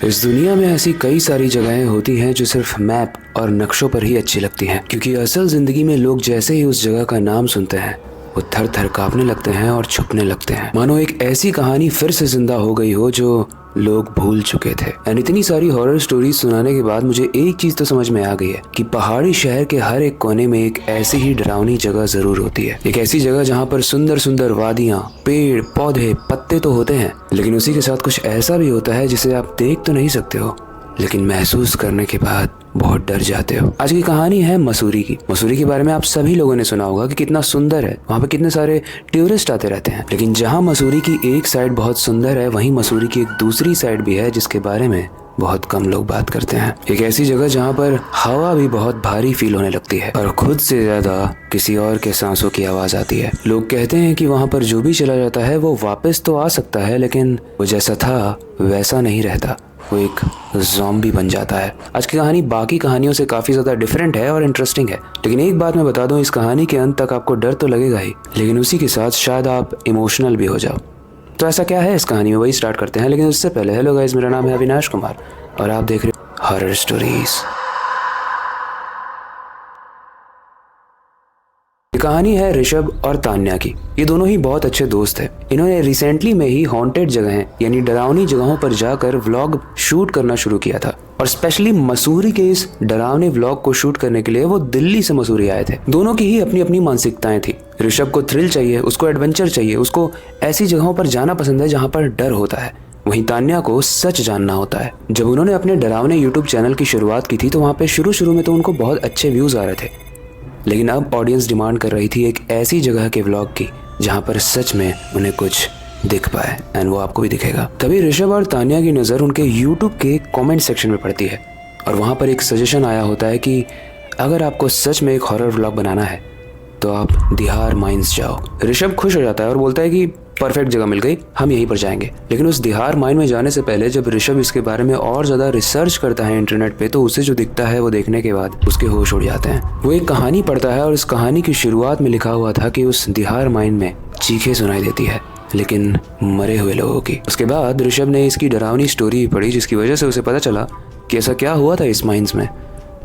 इस दुनिया में ऐसी कई सारी जगहें होती हैं जो सिर्फ मैप और नक्शों पर ही अच्छी लगती हैं, क्योंकि असल जिंदगी में लोग जैसे ही उस जगह का नाम सुनते हैं वो थर थर कांपने लगते हैं और छुपने लगते हैं, मानो एक ऐसी कहानी फिर से जिंदा हो गई हो जो लोग भूल चुके थे। एंड इतनी सारी हॉरर स्टोरीज सुनाने के बाद मुझे एक चीज तो समझ में आ गई है कि पहाड़ी शहर के हर एक कोने में एक ऐसी ही डरावनी जगह जरूर होती है। एक ऐसी जगह जहाँ पर सुंदर सुंदर वादियाँ, पेड़ पौधे, पत्ते तो होते हैं, लेकिन उसी के साथ कुछ ऐसा भी होता है जिसे आप देख तो नहीं सकते हो, लेकिन महसूस करने के बाद बहुत डर जाते हो। आज की कहानी है मसूरी की। मसूरी के बारे में आप सभी लोगों ने सुना होगा कि कितना सुंदर है, वहाँ पे कितने सारे टूरिस्ट आते रहते हैं। लेकिन जहाँ मसूरी की एक साइड बहुत सुंदर है, वहीं मसूरी की एक दूसरी साइड भी है जिसके बारे में बहुत कम लोग बात करते हैं। एक ऐसी जगह जहाँ पर हवा भी बहुत भारी फील होने लगती है और खुद से ज्यादा किसी और के सांसों की आवाज आती है। लोग कहते हैं कि वहाँ पर जो भी चला जाता है वो वापस तो आ सकता है, लेकिन वो जैसा था वैसा नहीं रहता, वो एक ज़ॉम्बी बन जाता है। आज की कहानी बाकी कहानियों से काफ़ी ज़्यादा डिफरेंट है और इंटरेस्टिंग है, लेकिन एक बात मैं बता दूं, इस कहानी के अंत तक आपको डर तो लगेगा ही, लेकिन उसी के साथ शायद आप इमोशनल भी हो जाओ। तो ऐसा क्या है इस कहानी में, वही स्टार्ट करते हैं। लेकिन उससे पहले हेलो गाइस, मेरा नाम है अविनाश कुमार और आप देख रहे हो हॉरर स्टोरीज। कहानी है ऋषभ और तान्या की। ये दोनों ही बहुत अच्छे दोस्त हैं। इन्होंने रिसेंटली में ही हॉन्टेड जगहें यानी डरावनी जगहों पर जाकर व्लॉग शूट करना शुरू किया था, और स्पेशली मसूरी के इस डरावने व्लॉग को शूट करने के लिए वो दिल्ली से मसूरी आए थे। दोनों की ही अपनी अपनी मानसिकताएं थी। ऋषभ को थ्रिल चाहिए, उसको एडवेंचर चाहिए, उसको ऐसी जगहों पर जाना पसंद है जहाँ पर डर होता है। वहीं तान्या को सच जानना होता है। जब उन्होंने अपने डरावने यूट्यूब चैनल की शुरुआत की थी तो वहाँ पे शुरू में तो उनको बहुत अच्छे व्यूज आ रहे थे, लेकिन अब ऑडियंस डिमांड कर रही थी एक ऐसी जगह के व्लॉग की जहां पर सच में उन्हें कुछ दिख पाए, एंड वो आपको भी दिखेगा। तभी ऋषभ और तान्या की नज़र उनके यूट्यूब के कमेंट सेक्शन में पड़ती है और वहां पर एक सजेशन आया होता है कि अगर आपको सच में एक हॉरर व्लॉग बनाना है तो आप दिहार माइंस जाओ। ऋषभ खुश हो जाता है और बोलता है कि परफेक्ट जगह मिल गई, हम यहीं पर जाएंगे। लेकिन उस दिहार माइन में जाने से पहले जब ऋषभ इसके बारे में और ज्यादा रिसर्च करता है इंटरनेट पे, तो उसे जो दिखता है वो देखने के बाद उसके होश उड़ जाते हैं। वो एक कहानी पढ़ता है और इस कहानी की शुरुआत में लिखा हुआ था कि उस दिहार माइन में चीखें सुनाई देती है, लेकिन मरे हुए लोगों की। उसके बाद ऋषभ ने इसकी डरावनी स्टोरी पढ़ी, जिसकी वजह से उसे पता चला कि ऐसा क्या हुआ था इस माइंस में,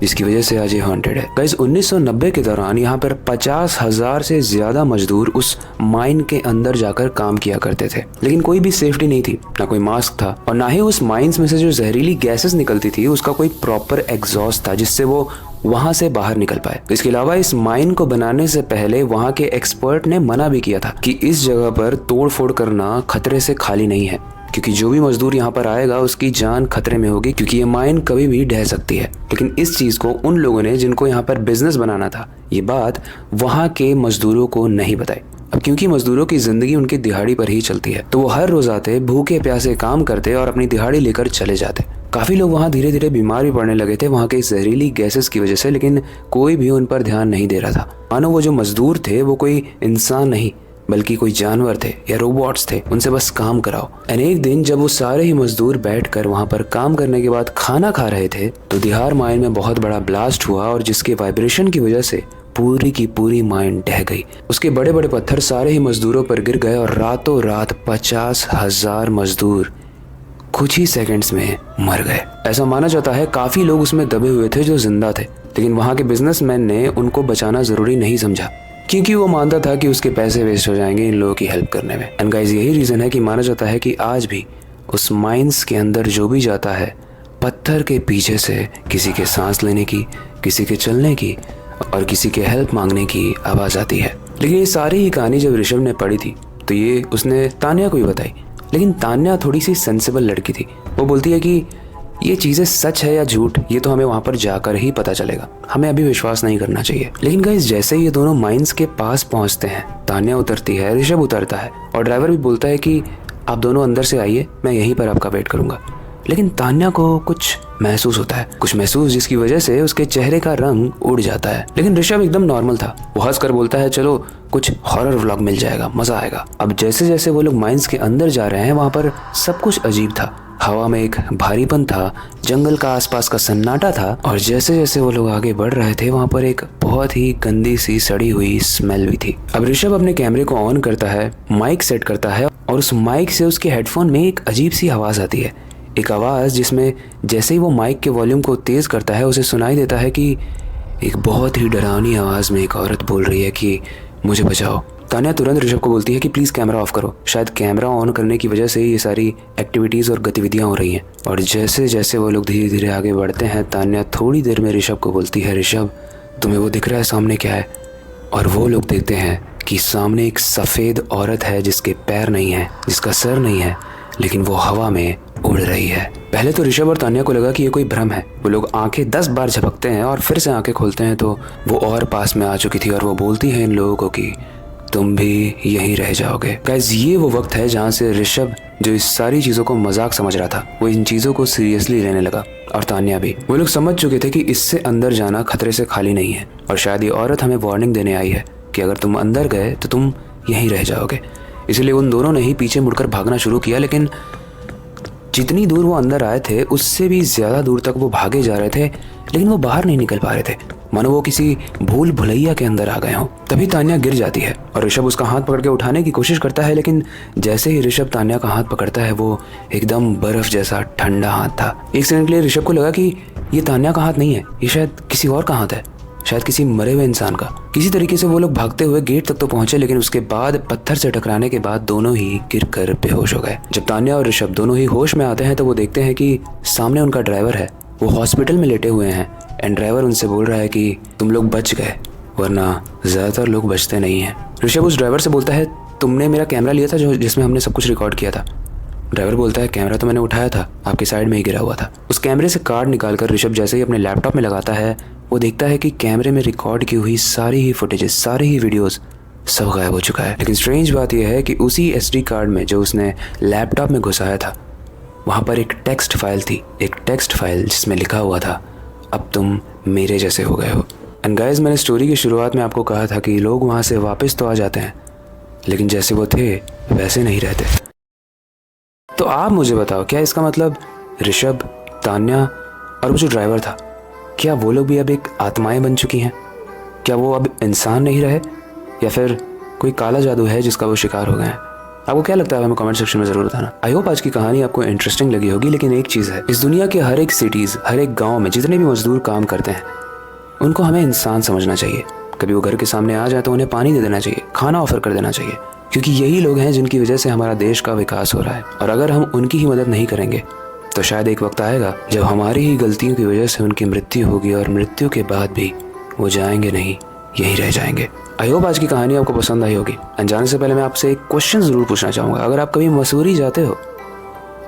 जिसकी वजह से आज ये हॉन्टेड है। गाइस 1990 के दौरान यहाँ पर 50,000 से ज्यादा मजदूर उस माइन के अंदर जाकर काम किया करते थे, लेकिन कोई भी सेफ्टी नहीं थी, ना कोई मास्क था और ना ही उस माइंस में से जो जहरीली गैसेस निकलती थी उसका कोई प्रॉपर एग्जॉस्ट था जिससे वो वहां से बाहर निकल पाए। इसके अलावा इस माइन को बनाने से पहले वहां के एक्सपर्ट ने मना भी किया था कि इस जगह पर तोड़ फोड़ करना खतरे से खाली नहीं है, क्योंकि जो भी मजदूर यहाँ पर आएगा उसकी जान खतरे में होगी, क्योंकि ये माइन कभी भी ढह सकती है। लेकिन इस चीज को उन लोगों ने जिनको यहाँ पर बिजनेस बनाना था, ये बात वहाँ के मजदूरों को नहीं बताई। अब क्योंकि मजदूरों की जिंदगी उनकी दिहाड़ी पर ही चलती है, तो वो हर रोज आते, भूखे प्यासे काम करते और अपनी दिहाड़ी लेकर चले जाते। काफी लोग वहाँ धीरे धीरे बीमार भी पड़ने लगे थे वहाँ के जहरीली गैसेस की वजह से, लेकिन कोई भी उन पर ध्यान नहीं दे रहा था। मानो वो जो मजदूर थे वो कोई इंसान नहीं बल्कि कोई जानवर थे या रोबोट्स थे, उनसे बस काम कराओ। एक दिन जब वो सारे ही मजदूर बैठकर वहाँ पर काम करने के बाद खाना खा रहे थे तो दिहार माइन में बहुत बड़ा ब्लास्ट हुआ, और जिसके वाइब्रेशन की वजह से पूरी की पूरी माइन ढह गई। उसके बड़े बड़े पत्थर सारे ही मजदूरों पर गिर गए और रातों रात 50,000 मजदूर कुछ ही सेकंड्स में मर गए। ऐसा माना जाता है काफी लोग उसमें दबे हुए थे जो जिंदा थे, लेकिन वहाँ के बिजनेसमैन ने उनको बचाना जरूरी नहीं समझा, क्योंकि वो मानता था कि उसके पैसे वेस्ट हो जाएंगे इन लोगों की हेल्प करने में। एंड गाइस यही रीजन है कि माना जाता है कि आज भी उस माइंस के अंदर जो भी जाता है, पत्थर के पीछे से किसी के सांस लेने की, किसी के चलने की और किसी के हेल्प मांगने की आवाज आती है। लेकिन ये सारी ही कहानी जब ऋषभ ने पढ़ी थी तो ये उसने तान्या को भी बताई, लेकिन तान्या थोड़ी सी सेंसिबल लड़की थी। वो बोलती है कि ये चीजें सच है या झूठ ये तो हमें वहां पर जाकर ही पता चलेगा, हमें अभी विश्वास नहीं करना चाहिए। लेकिन गाइस जैसे ये दोनों माइंस के पास पहुंचते हैं, तान्या उतरती है, ऋषभ उतरता है और ड्राइवर भी बोलता है कि आप दोनों अंदर से आइए, मैं यहीं पर आपका वेट करूंगा। लेकिन तान्या को कुछ महसूस होता है, कुछ महसूस जिसकी वजह से उसके चेहरे का रंग उड़ जाता है। लेकिन ऋषभ एकदम नॉर्मल था, वो हंसकर बोलता है चलो कुछ हॉरर व्लॉग मिल जाएगा, मजा आएगा। अब जैसे जैसे वो लोग माइंस के अंदर जा रहे हैं वहां पर सब कुछ अजीब था। हवा में एक भारीपन था, जंगल का आसपास का सन्नाटा था, और जैसे जैसे वो लोग आगे बढ़ रहे थे वहां पर एक बहुत ही गंदी सी सड़ी हुई स्मेल भी थी। अब ऋषभ अपने कैमरे को ऑन करता है, माइक सेट करता है और उस माइक से उसके हेडफोन में एक अजीब सी आवाज आती है। एक आवाज़ जिसमें जैसे ही वो माइक के वॉल्यूम को तेज़ करता है उसे सुनाई देता है कि एक बहुत ही डरावनी आवाज़ में एक औरत बोल रही है कि मुझे बचाओ। तान्या तुरंत ऋषभ को बोलती है कि प्लीज़ कैमरा ऑफ करो। शायद कैमरा ऑन करने की वजह से ये सारी एक्टिविटीज़ और गतिविधियाँ हो रही हैं। और जैसे जैसे वो लोग धीरे धीरे आगे बढ़ते हैं, तान्या थोड़ी देर में ऋषभ को बोलती है, ऋषभ तुम्हें वो दिख रहा है सामने क्या है? और वो लोग देखते हैं कि सामने एक सफ़ेद औरत है जिसके पैर नहीं हैं, जिसका सर नहीं है, लेकिन वो हवा में उड़ रही है। पहले तो ऋषभ और तान्या को लगा कि ये कोई भ्रम है। वो लोग आंखें 10 बार झपकते हैं और फिर से आंखें खोलते हैं तो वो और पास में आ चुकी थी और वो बोलती है इन लोगों को कि तुम भी यहीं रह जाओगे। गाइस, ये वो वक्त है जहाँ से ऋषभ, जो इस सारी चीज़ों को मजाक समझ रहा था, वो इन चीज़ों को सीरियसली लेने लगा। और तान्या भी। वो लोग समझ चुके थे कि इससे अंदर जाना खतरे से खाली नहीं है और शायद ये औरत हमें वार्निंग देने आई है कि अगर तुम अंदर गए तो तुम यहीं रह जाओगे। इसलिए उन दोनों ने ही पीछे मुड़कर भागना शुरू किया, लेकिन जितनी दूर वो अंदर आए थे उससे भी ज़्यादा दूर तक वो भागे जा रहे थे, लेकिन वो बाहर नहीं निकल पा रहे थे, मानो वो किसी भूल भुलैया के अंदर आ गए हों। तभी तान्या गिर जाती है और ऋषभ उसका हाथ पकड़ के उठाने की कोशिश करता है, लेकिन जैसे ही ऋषभ तान्या का हाथ पकड़ता है वो एकदम बर्फ जैसा ठंडा हाथ था। एक सेकंड के लिए ऋषभ को लगा कि ये तान्या का हाथ नहीं है, ये शायद किसी और का हाथ है, शायद किसी मरे हुए इंसान का। किसी तरीके से वो लोग भागते हुए गेट तक तो पहुंचे, लेकिन उसके बाद पत्थर से टकराने के बाद दोनों ही गिरकर बेहोश हो गए। जब तान्या और ऋषभ दोनों ही होश में आते हैं तो वो देखते हैं कि सामने उनका ड्राइवर है। वो हॉस्पिटल में लेटे हुए हैं एंड ड्राइवर उनसे बोल रहा है कि तुम लोग बच गए, वरना ज़्यादातर लोग बचते नहीं हैं। ऋषभ उस ड्राइवर से बोलता है, तुमने मेरा कैमरा लिया था जिसमें हमने सब कुछ रिकॉर्ड किया था? ड्राइवर बोलता है, कैमरा तो मैंने उठाया था, आपके साइड में ही गिरा हुआ था। उस कैमरे से कार्ड निकालकर ऋषभ जैसे ही अपने लैपटॉप में लगाता है, वो देखता है कि कैमरे में रिकॉर्ड की हुई सारी ही फुटेजेस, सारी ही वीडियोस सब गायब हो चुका है। लेकिन स्ट्रेंज बात यह है कि उसी SD कार्ड में जो उसने लैपटॉप में घुसाया था, वहाँ पर एक टेक्स्ट फाइल थी, एक टेक्स्ट फाइल जिसमें लिखा हुआ था, अब तुम मेरे जैसे हो गए हो। एंड गाइस, मैंने स्टोरी की शुरुआत में आपको कहा था कि लोग वहाँ से वापस तो आ जाते हैं, लेकिन जैसे वो थे वैसे नहीं रहते। तो आप मुझे बताओ, क्या इसका मतलब ऋषभ, तान्या और वो जो ड्राइवर था, क्या वो लोग भी अब एक आत्माएं बन चुकी हैं? क्या वो अब इंसान नहीं रहे, या फिर कोई काला जादू है जिसका वो शिकार हो गए हैं? आपको क्या लगता है हमें कमेंट सेक्शन में ज़रूर बताना। आई होप आज की कहानी आपको इंटरेस्टिंग लगी होगी, लेकिन एक चीज़ है, इस दुनिया के हर एक सिटीज़, हर एक गाँव में जितने भी मजदूर काम करते हैं, उनको हमें इंसान समझना चाहिए। कभी वो घर के सामने आ जाए तो उन्हें पानी दे देना चाहिए, खाना ऑफर कर देना चाहिए, क्योंकि यही लोग हैं जिनकी वजह से हमारा देश का विकास हो रहा है। और अगर हम उनकी ही मदद नहीं करेंगे तो शायद एक वक्त आएगा जब हमारी ही गलतियों की वजह से उनकी मृत्यु होगी, और मृत्यु के बाद भी वो जाएंगे नहीं, यहीं रह जाएंगे। आई होप आज की कहानी आपको पसंद आई होगी। जाने से पहले मैं आपसे एक क्वेश्चन ज़रूर पूछना चाहूँगा। अगर आप कभी मसूरी जाते हो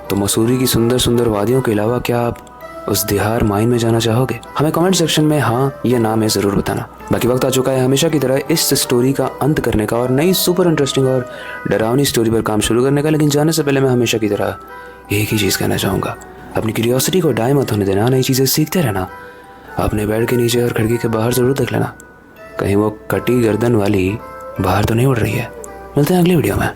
तो मसूरी की सुंदर सुंदर वादियों के अलावा क्या आप उस दिहार माइन में जाना चाहोगे? हमें कमेंट सेक्शन में हाँ या ना में ज़रूर बताना। बाकी वक्त आ चुका है हमेशा की तरह इस स्टोरी का अंत करने का और नई सुपर इंटरेस्टिंग और डरावनी स्टोरी पर काम शुरू करने का। लेकिन जाने से पहले मैं हमेशा की तरह एक ही चीज़ कहना चाहूँगा, अपनी क्यूरियोसिटी को डाई मत होने देना, नई चीज़ें सीखते रहना। अपने बेड के नीचे और खिड़की के बाहर ज़रूर देख लेना, कहीं वो कटी गर्दन वाली बाहर तो नहीं उड़ रही है। मिलते हैं अगली वीडियो में।